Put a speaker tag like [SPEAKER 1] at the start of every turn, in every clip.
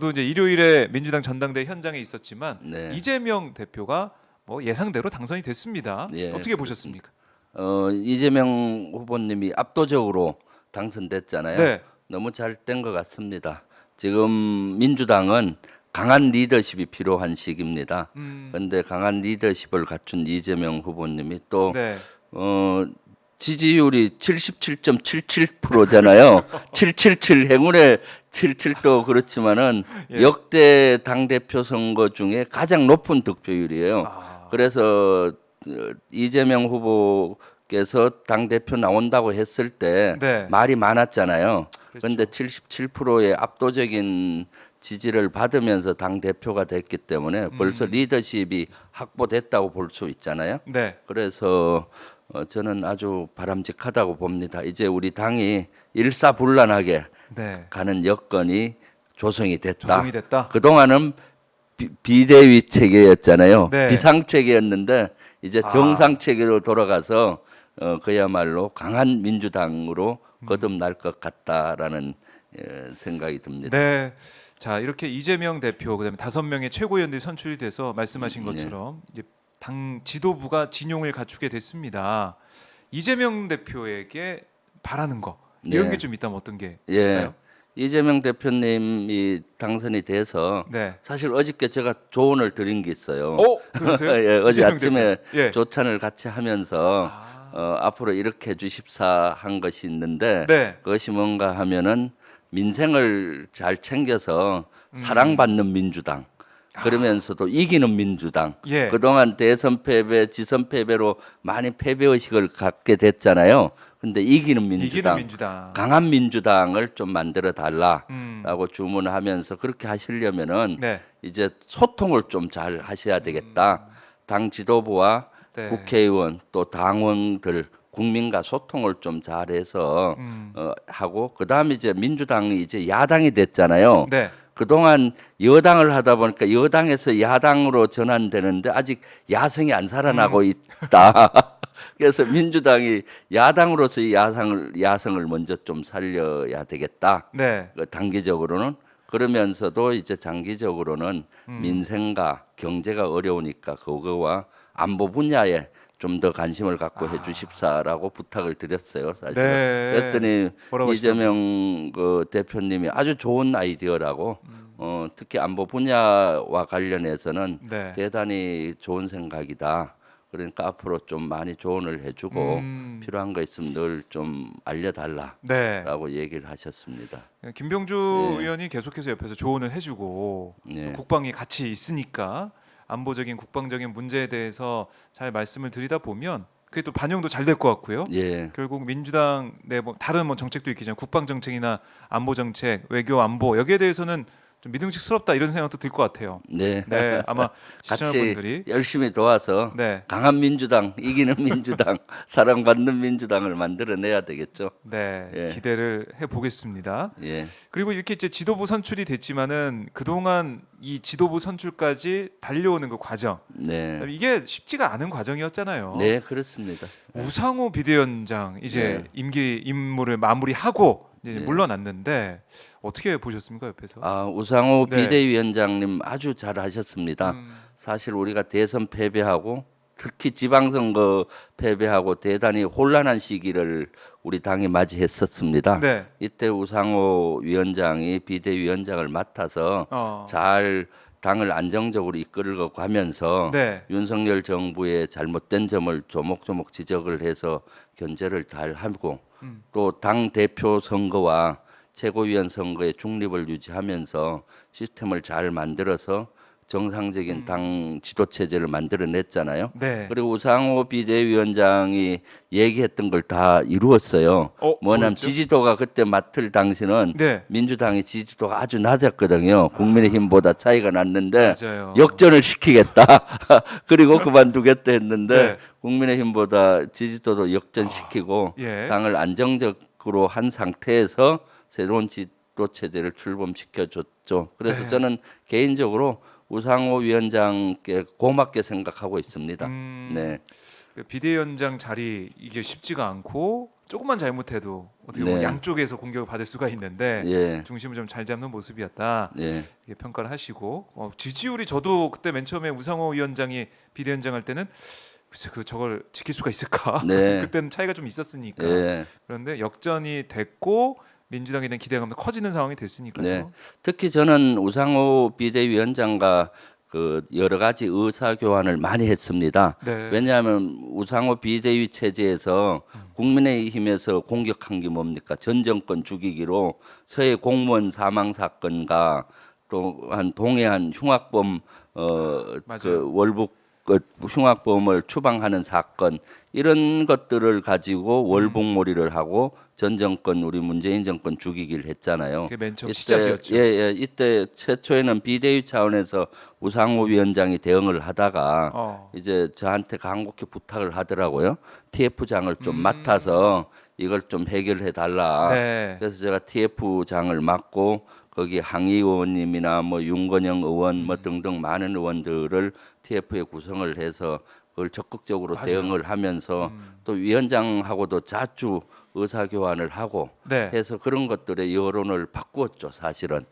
[SPEAKER 1] 저도 이제 일요일에 민주당 전당대 현장에 있었지만
[SPEAKER 2] 네.
[SPEAKER 1] 이재명 대표가 뭐 예상대로 당선이 됐습니다.
[SPEAKER 2] 예,
[SPEAKER 1] 어떻게 보셨습니까?
[SPEAKER 2] 이재명 후보님이 압도적으로 당선됐잖아요.
[SPEAKER 1] 네.
[SPEAKER 2] 너무 잘 된 것 같습니다. 지금 민주당은 강한 리더십이 필요한 시기입니다. 그런데 강한 리더십을 갖춘 이재명 후보님이 또
[SPEAKER 1] 네.
[SPEAKER 2] 지지율이 77.77%잖아요. 777 행운의 77도 그렇지만은
[SPEAKER 1] 예.
[SPEAKER 2] 역대 당 대표 선거 중에 가장 높은 득표율이에요.
[SPEAKER 1] 아.
[SPEAKER 2] 그래서 이재명 후보께서 당 대표 나온다고 했을 때
[SPEAKER 1] 네.
[SPEAKER 2] 말이 많았잖아요.
[SPEAKER 1] 그렇죠.
[SPEAKER 2] 그런데 77%의 압도적인 지지를 받으면서 당 대표가 됐기 때문에 벌써 리더십이 확보됐다고 볼 수 있잖아요.
[SPEAKER 1] 네.
[SPEAKER 2] 그래서 저는 아주 바람직하다고 봅니다. 이제 우리 당이 일사불란하게
[SPEAKER 1] 네.
[SPEAKER 2] 가는 여건이 조성이 됐다.
[SPEAKER 1] 조성이 됐다.
[SPEAKER 2] 그동안은 비대위 체계였잖아요.
[SPEAKER 1] 네.
[SPEAKER 2] 비상 체계였는데 이제
[SPEAKER 1] 아.
[SPEAKER 2] 정상 체계로 돌아가서 그야말로 강한 민주당으로 거듭날 것 같다라는 생각이 듭니다.
[SPEAKER 1] 네. 자, 이렇게 이재명 대표 그다음에 5명의 최고위원들이 선출이 돼서 말씀하신
[SPEAKER 2] 네.
[SPEAKER 1] 것처럼 이제 당 지도부가 진용을 갖추게 됐습니다. 이재명 대표에게 바라는 거 이런
[SPEAKER 2] 네.
[SPEAKER 1] 게 좀 있다면 어떤 게
[SPEAKER 2] 예.
[SPEAKER 1] 있을까요?
[SPEAKER 2] 이재명 대표님이 당선이 돼서
[SPEAKER 1] 네.
[SPEAKER 2] 사실 어저께 제가 조언을 드린 게 있어요.
[SPEAKER 1] 그러세요?
[SPEAKER 2] 예, 어제
[SPEAKER 1] 이재명
[SPEAKER 2] 아침에
[SPEAKER 1] 대표. 예.
[SPEAKER 2] 조찬을 같이 하면서
[SPEAKER 1] 아.
[SPEAKER 2] 앞으로 이렇게 해주십사 한 것이 있는데
[SPEAKER 1] 네.
[SPEAKER 2] 그것이 뭔가 하면은 민생을 잘 챙겨서 사랑받는 민주당 그러면서도 이기는 민주당.
[SPEAKER 1] 예.
[SPEAKER 2] 그동안 대선 패배, 지선 패배로 많이 패배 의식을 갖게 됐잖아요. 근데 이기는 민주당,
[SPEAKER 1] 민주당.
[SPEAKER 2] 강한 민주당을 좀 만들어 달라라고
[SPEAKER 1] 음.
[SPEAKER 2] 주문하면서 그렇게 하시려면은
[SPEAKER 1] 네.
[SPEAKER 2] 이제 소통을 좀 잘 하셔야 되겠다. 당 지도부와
[SPEAKER 1] 네.
[SPEAKER 2] 국회의원 또 당원들 국민과 소통을 좀 잘해서 하고 그다음에 이제 민주당이 이제 야당이 됐잖아요.
[SPEAKER 1] 네.
[SPEAKER 2] 그동안 여당을 하다 보니까 여당에서 야당으로 전환되는데 아직 야성이 안 살아나고 있다. 그래서 민주당이 야당으로서 이 야성을 먼저 좀 살려야 되겠다.
[SPEAKER 1] 네.
[SPEAKER 2] 단기적으로는 그러면서도 이제 장기적으로는 민생과 경제가 어려우니까 그거와 안보 분야에 좀 더 관심을 갖고 해주십사라고 부탁을 드렸어요. 사실.
[SPEAKER 1] 네.
[SPEAKER 2] 그랬더니
[SPEAKER 1] 뭐라고
[SPEAKER 2] 이재명 그 대표님이 아주 좋은 아이디어라고 특히 안보 분야와 관련해서는
[SPEAKER 1] 네.
[SPEAKER 2] 대단히 좋은 생각이다. 그러니까 앞으로 좀 많이 조언을 해주고 필요한 거 있으면 늘 좀 알려달라라고
[SPEAKER 1] 네.
[SPEAKER 2] 얘기를 하셨습니다.
[SPEAKER 1] 김병주
[SPEAKER 2] 네.
[SPEAKER 1] 의원이 계속해서 옆에서 조언을 해주고
[SPEAKER 2] 네.
[SPEAKER 1] 또 국방이 같이 있으니까 안보적인 국방적인 문제에 대해서 잘 말씀을 드리다 보면 그게 또 반영도 잘 될 것 같고요.
[SPEAKER 2] 예,
[SPEAKER 1] 결국 민주당 내 뭐 다른 뭐 정책도 있겠지만 국방 정책이나 안보 정책, 외교 안보 여기에 대해서는 좀 믿음직스럽다 이런 생각도 들 것 같아요.
[SPEAKER 2] 네.
[SPEAKER 1] 네, 아마
[SPEAKER 2] 같이
[SPEAKER 1] 시청자분들이
[SPEAKER 2] 열심히 도와서
[SPEAKER 1] 네,
[SPEAKER 2] 강한 민주당, 이기는 민주당, 사랑받는 민주당을 만들어내야 되겠죠.
[SPEAKER 1] 네
[SPEAKER 2] 예.
[SPEAKER 1] 기대를 해 보겠습니다.
[SPEAKER 2] 예,
[SPEAKER 1] 그리고 이렇게 이제 지도부 선출이 됐지만은 그동안 이 지도부 선출까지 달려오는 그 과정
[SPEAKER 2] 네,
[SPEAKER 1] 이게 쉽지가 않은 과정이었잖아요.
[SPEAKER 2] 네, 그렇습니다.
[SPEAKER 1] 우상호 비대위원장 이제
[SPEAKER 2] 네.
[SPEAKER 1] 임기 임무를 마무리하고 이제
[SPEAKER 2] 네.
[SPEAKER 1] 물러났는데 어떻게 보셨습니까 옆에서?
[SPEAKER 2] 우상호
[SPEAKER 1] 네.
[SPEAKER 2] 비대위원장님 아주 잘하셨습니다.
[SPEAKER 1] 음.
[SPEAKER 2] 사실 우리가 대선 패배하고 특히 지방선거 패배하고 대단히 혼란한 시기를 우리 당이 맞이했었습니다.
[SPEAKER 1] 네.
[SPEAKER 2] 이때 우상호 위원장이 비대위원장을 맡아서 잘 당을 안정적으로 이끌고 가면서
[SPEAKER 1] 네.
[SPEAKER 2] 윤석열 정부의 잘못된 점을 조목조목 지적을 해서 견제를 잘 하고 또 당 대표 선거와 최고위원 선거의 중립을 유지하면서 시스템을 잘 만들어서 정상적인 당 지도 체제를 만들어냈잖아요.
[SPEAKER 1] 네.
[SPEAKER 2] 그리고 우상호 비대위원장이 얘기했던 걸 다 이루었어요. 뭐냐면
[SPEAKER 1] 뭐였죠?
[SPEAKER 2] 지지도가 그때 맡을 당시는
[SPEAKER 1] 네.
[SPEAKER 2] 민주당의 지지도가 아주 낮았거든요. 국민의힘보다 차이가 났는데
[SPEAKER 1] 맞아요.
[SPEAKER 2] 역전을 시키겠다. 그리고 그만두겠다 했는데
[SPEAKER 1] 네.
[SPEAKER 2] 국민의힘보다 지지도도 역전시키고
[SPEAKER 1] 예.
[SPEAKER 2] 당을 안정적으로 한 상태에서 새로운 지도 체제를 출범시켜 줬죠. 그래서
[SPEAKER 1] 네.
[SPEAKER 2] 저는 개인적으로 우상호 위원장께 고맙게 생각하고 있습니다. 네.
[SPEAKER 1] 그 비대위원장 자리 이게 쉽지가 않고 조금만 잘못해도 어떻게 보면
[SPEAKER 2] 네.
[SPEAKER 1] 양쪽에서 공격을 받을 수가 있는데
[SPEAKER 2] 예.
[SPEAKER 1] 중심을 좀 잘 잡는 모습이었다.
[SPEAKER 2] 예.
[SPEAKER 1] 이렇게 평가를 하시고 지지율이 저도 그때 맨 처음에 우상호 위원장이 비대위원장 할 때는 글쎄 그 저걸 지킬 수가 있을까?
[SPEAKER 2] 네.
[SPEAKER 1] 그때는 차이가 좀 있었으니까.
[SPEAKER 2] 예.
[SPEAKER 1] 그런데 역전이 됐고 민주당에 대한 기대감도 커지는 상황이 됐으니까요.
[SPEAKER 2] 네. 특히 저는 우상호 비대위원장과 그 여러 가지 의사 교환을 많이 했습니다.
[SPEAKER 1] 네.
[SPEAKER 2] 왜냐하면 우상호 비대위 체제에서 국민의힘에서 공격한 게 뭡니까? 전 정권 죽이기로 서해 공무원 사망 사건과 또한 동해안 흉악범 그
[SPEAKER 1] 맞아요.
[SPEAKER 2] 월북 그 흉악범을 추방하는 사건 이런 것들을 가지고 월북몰이를 하고 전 정권 우리 문재인 정권 죽이기를 했잖아요.
[SPEAKER 1] 그게 맨 처음
[SPEAKER 2] 이때,
[SPEAKER 1] 시작이었죠.
[SPEAKER 2] 이때 최초에는 비대위 차원에서 우상호 위원장이 대응을 하다가 이제 저한테 간곡히 부탁을 하더라고요. TF장을 좀 맡아서 이걸 좀 해결해 달라.
[SPEAKER 1] 네.
[SPEAKER 2] 그래서 제가 TF장을 맡고 거기 항의 의원님이나 뭐 윤건영 의원 뭐 등등 많은 의원들을 TF에 구성을 해서 그걸 적극적으로
[SPEAKER 1] 맞아요.
[SPEAKER 2] 대응을 하면서 또 위원장하고도 자주 의사 교환을 하고
[SPEAKER 1] 네.
[SPEAKER 2] 해서 그런 것들의 여론을 바꾸었죠, 사실은.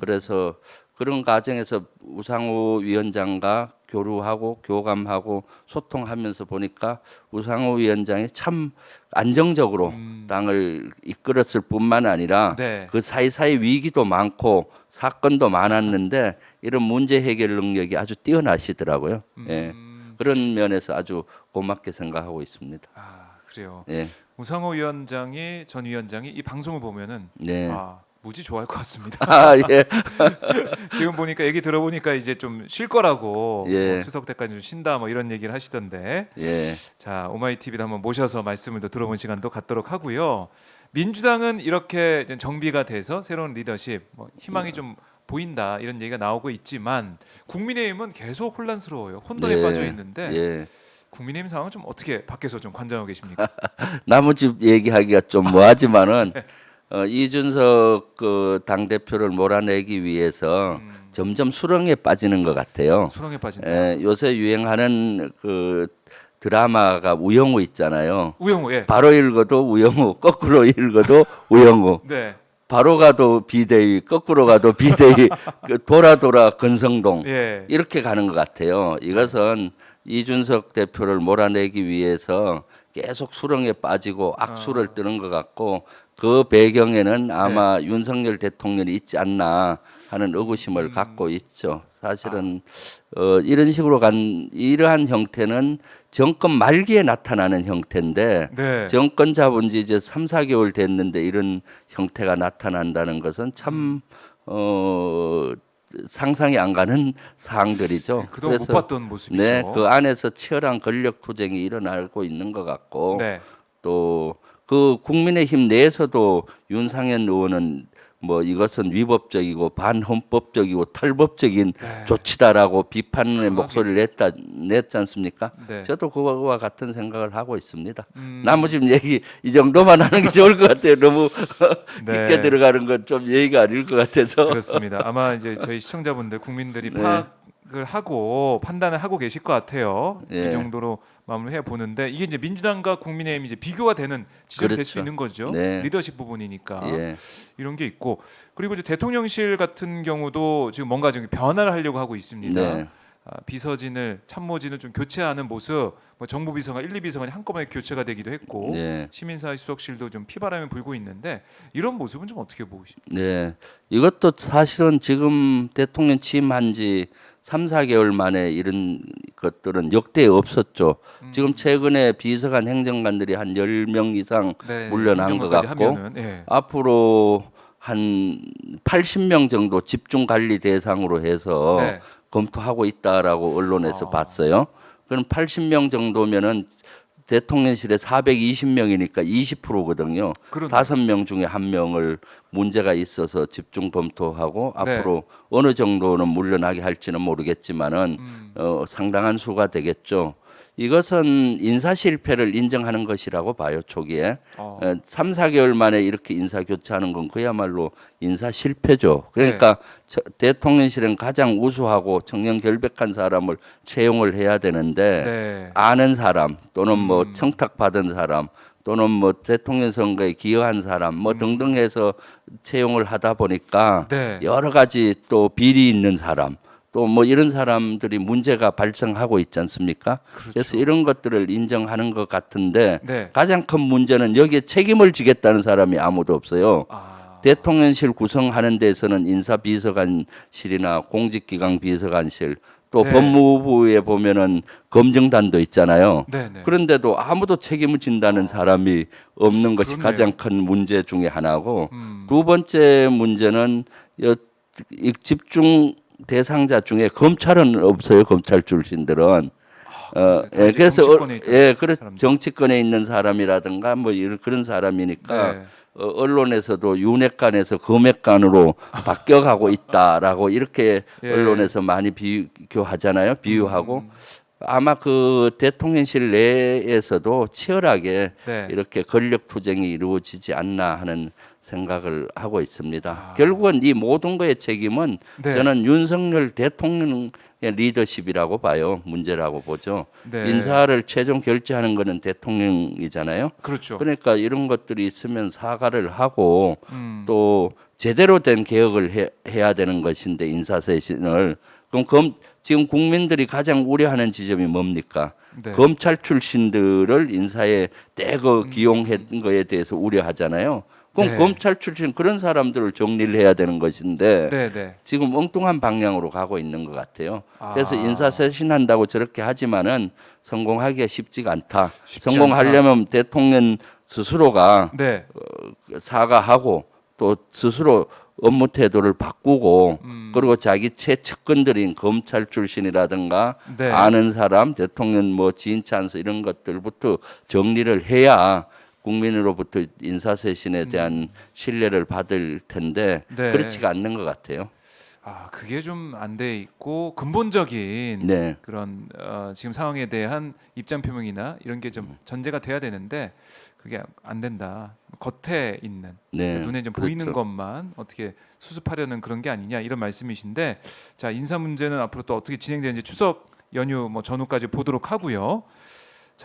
[SPEAKER 2] 그래서 그런 과정에서 우상호 위원장과 교류하고 교감하고 소통하면서 보니까 우상호 위원장이 참 안정적으로 당을 이끌었을 뿐만 아니라
[SPEAKER 1] 네.
[SPEAKER 2] 그 사이사이 위기도 많고 사건도 많았는데 이런 문제 해결 능력이 아주 뛰어나시더라고요. 예. 그런 면에서 아주 고맙게 생각하고 있습니다.
[SPEAKER 1] 아 그래요.
[SPEAKER 2] 예.
[SPEAKER 1] 우상호 위원장이 전 위원장이 이 방송을 보면은
[SPEAKER 2] 네.
[SPEAKER 1] 무지 좋아할 것 같습니다.
[SPEAKER 2] 아, 예.
[SPEAKER 1] 지금 보니까 얘기 들어보니까 이제 좀 쉴 거라고
[SPEAKER 2] 예.
[SPEAKER 1] 수석 때까지 좀 쉰다 뭐 이런 얘기를 하시던데
[SPEAKER 2] 예.
[SPEAKER 1] 자 오마이TV도 한번 모셔서 말씀을 더 들어본 시간도 갖도록 하고요. 민주당은 이렇게 이제 정비가 돼서 새로운 리더십 뭐 희망이 좀 보인다 이런 얘기가 나오고 있지만 국민의힘은 계속 혼란스러워요. 혼돈에
[SPEAKER 2] 예.
[SPEAKER 1] 빠져 있는데
[SPEAKER 2] 예.
[SPEAKER 1] 국민의힘 상황은 좀 어떻게 밖에서 좀 관장하고 계십니까?
[SPEAKER 2] 나무집 얘기하기가 좀 뭐하지만은 이준석 그 당 대표를 몰아내기 위해서 점점 수렁에 빠지는 것 같아요.
[SPEAKER 1] 수렁에 빠진다.
[SPEAKER 2] 요새 유행하는 그 드라마가 우영우 있잖아요.
[SPEAKER 1] 우영우 예.
[SPEAKER 2] 바로 읽어도 우영우, 거꾸로 읽어도 우영우.
[SPEAKER 1] 네.
[SPEAKER 2] 바로 가도 비대위, 거꾸로 가도 비대위, 그 돌아 건성동
[SPEAKER 1] 예.
[SPEAKER 2] 이렇게 가는 것 같아요. 이것은 이준석 대표를 몰아내기 위해서 계속 수렁에 빠지고 악수를 뜨는 것 같고 그 배경에는 아마 윤석열 대통령이 있지 않나 하는 의구심을 갖고 있죠. 사실은 이런 식으로 이러한 형태는 정권 말기에 나타나는 형태인데
[SPEAKER 1] 네.
[SPEAKER 2] 정권 잡은 지 이제 3, 4개월 됐는데 이런 형태가 나타난다는 것은 참 상상이 안 가는 사항들이죠.
[SPEAKER 1] 그동안 못 봤던 모습이죠.
[SPEAKER 2] 네, 그 안에서 치열한 권력 투쟁이 일어나고 있는 것 같고
[SPEAKER 1] 네.
[SPEAKER 2] 또 그 국민의힘 내에서도 윤상현 의원은 뭐 이것은 위법적이고 반헌법적이고 탈법적인
[SPEAKER 1] 네.
[SPEAKER 2] 조치다라고 비판의
[SPEAKER 1] 강하게.
[SPEAKER 2] 목소리를 냈지 않습니까?
[SPEAKER 1] 네.
[SPEAKER 2] 저도 그와 같은 생각을 하고 있습니다. 나무집 얘기 이 정도만 하는 게 좋을 것 같아요. 너무
[SPEAKER 1] 네.
[SPEAKER 2] 깊게 들어가는 건 좀 예의가 아닐 것 같아서.
[SPEAKER 1] 그렇습니다. 아마 이제 저희 시청자분들 국민들이
[SPEAKER 2] 네.
[SPEAKER 1] 파악을 하고 판단을 하고 계실 것 같아요.
[SPEAKER 2] 예.
[SPEAKER 1] 이 정도로 마무리해 보는데 이게 이제 민주당과 국민의힘이 이제 비교가 되는 지점이 될 수
[SPEAKER 2] 그렇죠.
[SPEAKER 1] 있는 거죠.
[SPEAKER 2] 네.
[SPEAKER 1] 리더십 부분이니까
[SPEAKER 2] 예.
[SPEAKER 1] 이런 게 있고 그리고 이제 대통령실 같은 경우도 지금 뭔가 좀 변화를 하려고 하고 있습니다.
[SPEAKER 2] 네.
[SPEAKER 1] 비서진을 참모진을 좀 교체하는 모습, 뭐 정부 비서관 1, 2비서관이 한꺼번에 교체가 되기도 했고
[SPEAKER 2] 네.
[SPEAKER 1] 시민사회 수석실도 좀 피바람이 불고 있는데 이런 모습은 좀 어떻게 보십니까?
[SPEAKER 2] 네. 이것도 사실은 지금 대통령 취임한 지 3, 4개월 만에 이런 것들은 역대 없었죠. 지금 최근에 비서관 행정관들이 한 10명 이상
[SPEAKER 1] 네,
[SPEAKER 2] 물러난 것
[SPEAKER 1] 행정관까지
[SPEAKER 2] 같고
[SPEAKER 1] 하면은, 예.
[SPEAKER 2] 앞으로 한 80명 정도 집중 관리 대상으로 해서
[SPEAKER 1] 네.
[SPEAKER 2] 검토하고 있다라고 언론에서 봤어요. 그럼 80명 정도면은 대통령실에 420명이니까 20%거든요.
[SPEAKER 1] 그러네요.
[SPEAKER 2] 5명 중에 1명을 문제가 있어서 집중 검토하고
[SPEAKER 1] 네.
[SPEAKER 2] 앞으로 어느 정도는 물러나게 할지는 모르겠지만은 상당한 수가 되겠죠. 이것은 인사 실패를 인정하는 것이라고 봐요. 초기에
[SPEAKER 1] 어.
[SPEAKER 2] 3, 4개월 만에 이렇게 인사 교체하는 건 그야말로 인사 실패죠. 그러니까 대통령실은 가장 우수하고 청년 결백한 사람을 채용을 해야 되는데
[SPEAKER 1] 네.
[SPEAKER 2] 아는 사람 또는 뭐 청탁 받은 사람 또는 뭐 대통령 선거에 기여한 사람 뭐 등등 해서 채용을 하다 보니까
[SPEAKER 1] 네.
[SPEAKER 2] 여러 가지 또 비리 있는 사람 또 뭐 이런 사람들이 문제가 발생하고 있지 않습니까?
[SPEAKER 1] 그렇죠.
[SPEAKER 2] 그래서 이런 것들을 인정하는 것 같은데
[SPEAKER 1] 네.
[SPEAKER 2] 가장 큰 문제는 여기에 책임을 지겠다는 사람이 아무도 없어요.
[SPEAKER 1] 아.
[SPEAKER 2] 대통령실 구성하는 데서는 인사비서관실이나 공직기강 비서관실 또
[SPEAKER 1] 네.
[SPEAKER 2] 법무부에 보면은 검증단도 있잖아요.
[SPEAKER 1] 네, 네.
[SPEAKER 2] 그런데도 아무도 책임을 진다는 사람이 없는 것이
[SPEAKER 1] 그렇네요.
[SPEAKER 2] 가장 큰 문제 중에 하나고
[SPEAKER 1] 음.
[SPEAKER 2] 두 번째 문제는 이 집중 대상자 중에 검찰은 없어요. 검찰 출신들은.
[SPEAKER 1] 다 이제
[SPEAKER 2] 그래서
[SPEAKER 1] 정치권에 있던
[SPEAKER 2] 그래
[SPEAKER 1] 사람들.
[SPEAKER 2] 정치권에 있는 사람이라든가 뭐 이런 그런 사람이니까
[SPEAKER 1] 네.
[SPEAKER 2] 언론에서도 윤핵관에서 검핵관으로 바뀌어가고 있다라고 이렇게
[SPEAKER 1] 예.
[SPEAKER 2] 언론에서 많이 비교하잖아요. 비유하고 아마 그 대통령실 내에서도 치열하게
[SPEAKER 1] 네.
[SPEAKER 2] 이렇게 권력 투쟁이 이루어지지 않나 하는 생각을 하고 있습니다.
[SPEAKER 1] 아.
[SPEAKER 2] 결국은 이 모든 거의 책임은
[SPEAKER 1] 네.
[SPEAKER 2] 저는 윤석열 대통령의 리더십이라고 봐요. 문제라고 보죠.
[SPEAKER 1] 네.
[SPEAKER 2] 인사를 최종 결정하는 거는 대통령이잖아요.
[SPEAKER 1] 그렇죠.
[SPEAKER 2] 그러니까 이런 것들이 있으면 사과를 하고
[SPEAKER 1] 음.
[SPEAKER 2] 또 제대로 된 개혁을 해야 되는 것인데 인사쇄신을 그럼 지금 국민들이 가장 우려하는 지점이 뭡니까?
[SPEAKER 1] 네.
[SPEAKER 2] 검찰 출신들을 인사에 떼거 기용한 거에 대해서 우려하잖아요. 그럼
[SPEAKER 1] 네.
[SPEAKER 2] 검찰 출신 그런 사람들을 정리를 해야 되는 것인데
[SPEAKER 1] 네, 네.
[SPEAKER 2] 지금 엉뚱한 방향으로 가고 있는 것 같아요. 그래서
[SPEAKER 1] 아.
[SPEAKER 2] 인사쇄신한다고 저렇게 하지만은 성공하기가 쉽지가 않다.
[SPEAKER 1] 쉽지
[SPEAKER 2] 성공하려면 대통령 스스로가
[SPEAKER 1] 네.
[SPEAKER 2] 사과하고 또 스스로 업무 태도를 바꾸고 그리고 자기 최측근들인 검찰 출신이라든가
[SPEAKER 1] 네.
[SPEAKER 2] 아는 사람 대통령 뭐 지인 찬스 이런 것들부터 정리를 해야 국민으로부터 인사쇄신에 대한 신뢰를 받을 텐데
[SPEAKER 1] 네.
[SPEAKER 2] 그렇지가 않는 것 같아요.
[SPEAKER 1] 아, 그게 좀 안 돼 있고 근본적인
[SPEAKER 2] 네.
[SPEAKER 1] 그런 지금 상황에 대한 입장 표명이나 이런 게 좀 전제가 돼야 되는데 그게 안 된다. 겉에 있는
[SPEAKER 2] 네,
[SPEAKER 1] 눈에 좀
[SPEAKER 2] 그렇죠.
[SPEAKER 1] 보이는 것만 어떻게 수습하려는 그런 게 아니냐 이런 말씀이신데 자 인사 문제는 앞으로 또 어떻게 진행되는지 추석 연휴 뭐 전후까지 보도록 하고요.